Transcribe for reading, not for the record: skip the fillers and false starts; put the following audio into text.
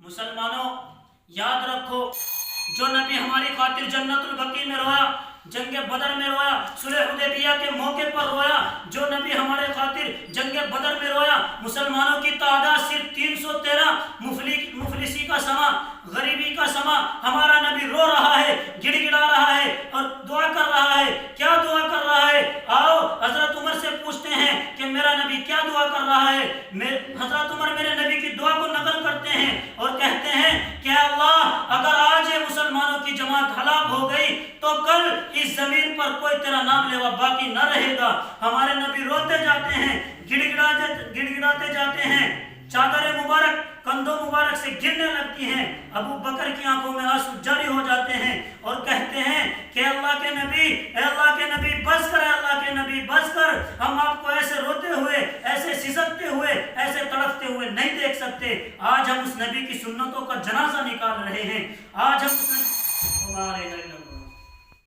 مسلمانوں یاد رکھو، جو نبی ہماری خاطر جنت البقیع میں رویا، جنگ بدر میں رویا، صلح حدیبیہ کے موقع پر رویا، جو نبی ہمارے خاطر جنگ بدر میں رویا، مسلمانوں کی تعداد صرف 313، مفلسی کا سما، غریبی کا سما، ہمارا نبی رو رہا ہے، گڑ گڑا رہا ہے اور دعا کر رہا ہے۔ کیا دعا کر رہا ہے؟ آؤ حضرت عمر سے پوچھتے ہیں کہ میرا نبی کیا دعا کر رہا ہے۔ حضرت عمر میرے نبی کی دعا کو نقل کرتے ہیں اور کہتے ہیں کہ اللہ اگر آج یہ مسلمانوں کی جماعت ہلاک ہو گئی تو کل اس زمین پر کوئی تیرا نام لیوا باقی نہ رہے گا۔ ہمارے نبی روتے جاتے ہیں، گڑ گڑاتے جاتے ہیں، چادر مبارک کندھوں مبارک سے گرنے لگتی ہیں، ابو بکر کی آنکھوں میں آنسو جاری ہو جاتے ہیں اور کہتے ہیں کہ اللہ کے نبی، اے اللہ کے نبی بس کر، اے اللہ کے نبی بس کر، ہم آپ کو ایسے روتے ہوئے، ایسے سسکتے ہوئے، ایسے تڑپتے ہوئے نہیں دیکھ سکتے۔ آج ہم اس نبی کی سنتوں کا جنازہ نکال رہے ہیں، آج ہم اس نبی